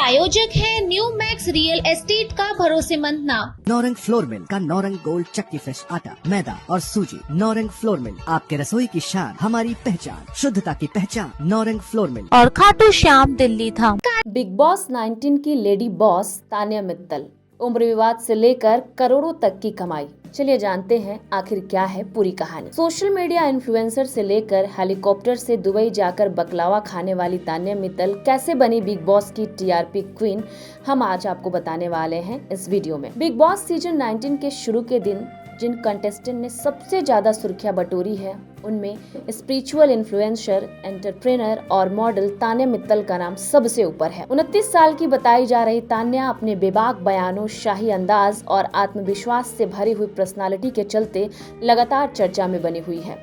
प्रायोजक है new max real estate का भरोसेमंद नाम। नौरंग फ्लोर मिल का नौरंग गोल्ड चक्की फ्रेश आटा, मैदा और सूजी। नौरंग फ्लोर मिल, आपके रसोई की शान, हमारी पहचान, शुद्धता की पहचान। नौरंग फ्लोर मिल और खाटू श्याम दिल्ली धाम। बिग बॉस 19 की लेडी बॉस तान्या मित्तल, उम्र विवाद से लेकर करोड़ों तक की कमाई। चलिए जानते हैं आखिर क्या है पूरी कहानी। सोशल मीडिया इन्फ्लुएंसर से लेकर हेलीकॉप्टर से दुबई जाकर बकलावा खाने वाली तान्या मित्तल कैसे बनी बिग बॉस की टीआरपी क्वीन, हम आज आपको बताने वाले हैं इस वीडियो में। बिग बॉस सीजन 19 के शुरू के दिन जिन कंटेस्टेंट ने सबसे ज्यादा सुर्खियां बटोरी है, उनमें स्पिरिचुअल इन्फ्लुएंसर, एंटरप्रेनर और मॉडल तान्या मित्तल का नाम सबसे ऊपर है। 29 साल की बताई जा रही तान्या अपने बेबाक बयानों, शाही अंदाज और आत्मविश्वास से भरी हुई पर्सनालिटी के चलते लगातार चर्चा में बनी हुई है।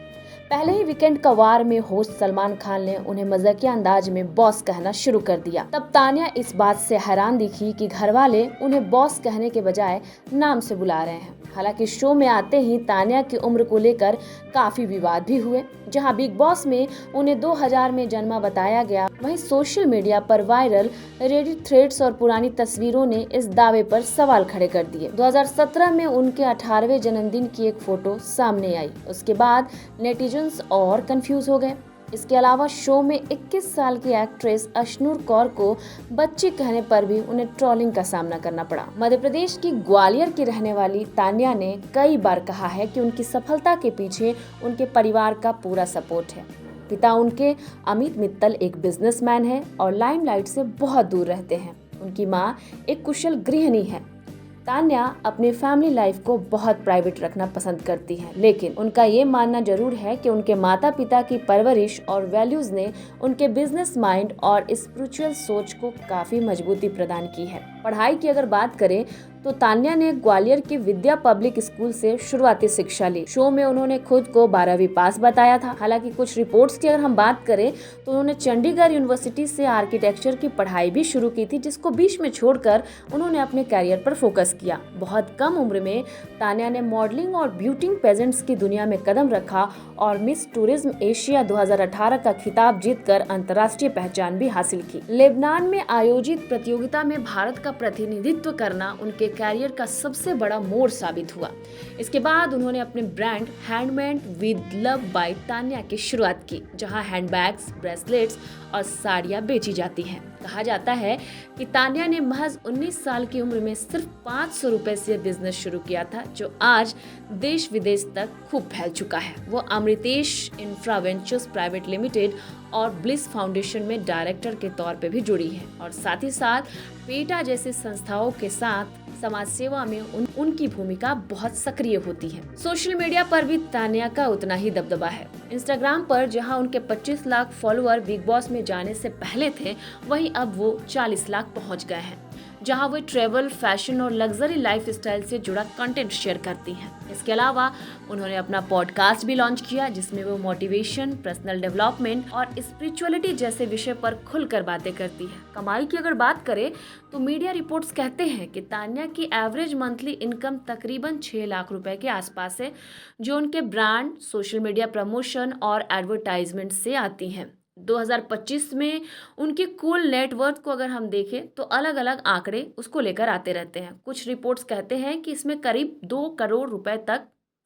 पहले ही वीकेंड का वार में होस्ट सलमान खान ने उन्हें मजाकिया अंदाज में बॉस कहना शुरू कर दिया। तब तान्या इस बात से हैरान दिखी कि घरवाले उन्हें बॉस कहने के बजाय नाम से बुला रहे हैं। हालांकि शो में आते ही तान्या की उम्र को लेकर काफी विवाद भी हुए। जहां बिग बॉस में उन्हें 2000 में जन्मा बताया गया, वहीं सोशल मीडिया पर वायरल रेडिट थ्रेड्स और पुरानी तस्वीरों ने इस दावे पर सवाल खड़े कर दिए। 2017 में उनके 18वें जन्मदिन की एक फोटो सामने आई। उसके बाद नेटिजन्स और कंफ्यूज हो गए। इसके अलावा शो में 21 साल की एक्ट्रेस अश्नूर कौर को बच्ची कहने पर भी उन्हें ट्रोलिंग का सामना करना पड़ा। मध्य प्रदेश की ग्वालियर की रहने वाली तान्या ने कई बार कहा है कि उनकी सफलता के पीछे उनके परिवार का पूरा सपोर्ट है। पिता उनके अमित मित्तल एक बिजनेसमैन है और लाइमलाइट से बहुत दूर रहते हैं। उनकी मां एक कुशल गृहिणी है। तान्या अपने फैमिली लाइफ को बहुत प्राइवेट रखना पसंद करती हैं, लेकिन उनका ये मानना जरूर है कि उनके माता पिता की परवरिश और वैल्यूज ने उनके बिजनेस माइंड और स्पिरिचुअल सोच को काफी मजबूती प्रदान की है। पढ़ाई की अगर बात करें तो तान्या ने ग्वालियर के विद्या पब्लिक स्कूल से शुरुआती शिक्षा ली। शो में उन्होंने खुद को 12वीं पास बताया था। हालांकि कुछ रिपोर्ट्स की अगर हम बात करें तो उन्होंने चंडीगढ़ यूनिवर्सिटी से आर्किटेक्चर की पढ़ाई भी शुरू की थी, जिसको बीच में छोड़कर उन्होंने अपने कैरियर पर फोकस किया। बहुत कम उम्र में तान्या ने मॉडलिंग और ब्यूटी पेजेंट्स की दुनिया में कदम रखा और मिस टूरिज्म एशिया 2018 का खिताब जीतकर अंतर्राष्ट्रीय पहचान भी हासिल की। लेबनान में आयोजित प्रतियोगिता में भारत का प्रतिनिधित्व करना उनके कैरियर का सबसे बड़ा मोड़ साबित हुआ। इसके बाद उन्होंने अपने brand handmade with love by Tanya की शुरुआत की, जहां हैंडबैग्स, ब्रेसलेट्स और साड़ियां बेची जाती हैं। कहा जाता है कि तान्या ने महज 19 साल की उम्र में सिर्फ 500 रुपए से बिजनेस शुरू किया था, जो आज देश विदेश तक खूब फैल चुका है। वो Amritesh infra ventures private limited और ब्लिस फाउंडेशन में डायरेक्टर के तौर पे भी जुड़ी है और साथ ही साथ पेटा जैसी संस्थाओं के साथ समाज सेवा में उनकी भूमिका बहुत सक्रिय होती है। सोशल मीडिया पर भी तान्या का उतना ही दबदबा है। इंस्टाग्राम पर जहां उनके 25 लाख फॉलोअर बिग बॉस में जाने से पहले थे, वहीं अब वो 40 लाख पहुंच गए हैं, जहां वो ट्रेवल, फैशन और लग्जरी लाइफस्टाइल से जुड़ा कंटेंट शेयर करती हैं। इसके अलावा उन्होंने अपना पॉडकास्ट भी लॉन्च किया, जिसमें वो मोटिवेशन, पर्सनल डेवलपमेंट और स्पिरिचुअलिटी जैसे विषय पर खुलकर बातें करती है। कमाई की अगर बात करें तो मीडिया रिपोर्ट्स कहते हैं कि तान्या की एवरेज मंथली इनकम तकरीबन 6 लाख रुपए के आसपास है, जो उनके ब्रांड, सोशल मीडिया प्रमोशन और एडवर्टाइजमेंट से आती हैं। 2025 में उनकी कुल नेटवर्थ को अगर हम देखें तो अलग अलग आंकड़े उसको लेकर आते रहते हैं। कुछ रिपोर्ट्स कहते हैं कि इसमें करीब 2 करोड़ रुपए तक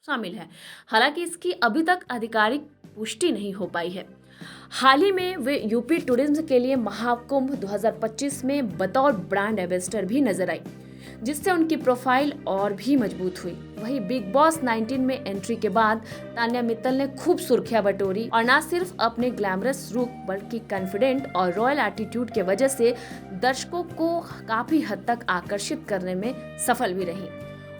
शामिल है। हालांकि इसकी अभी तक आधिकारिक पुष्टि नहीं हो पाई है। हाल ही में वे यूपी टूरिज्म के लिए महाकुंभ 2025 में बतौर ब्रांड एम्बेसडर भी नजर आई, जिससे उनकी प्रोफाइल और भी मजबूत हुई। वहीं बिग बॉस 19 में एंट्री के बाद तान्या मित्तल ने खूब सुर्खियां बटोरी और न सिर्फ अपने ग्लैमरस लुक बल्कि कॉन्फिडेंट और रॉयल एटीट्यूड के वजह से दर्शकों को काफी हद तक आकर्षित करने में सफल भी रही।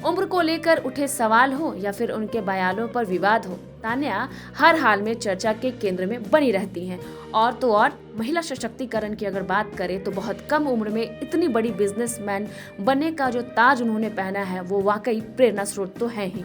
उम्र को लेकर उठे सवाल हो या फिर उनके बयानों पर विवाद हो, तान्या हर हाल में चर्चा के केंद्र में बनी रहती हैं। और तो और महिला सशक्तिकरण की अगर बात करें तो बहुत कम उम्र में इतनी बड़ी बिजनेसमैन बनने का जो ताज उन्होंने पहना है, वो वाकई प्रेरणा स्रोत तो है ही।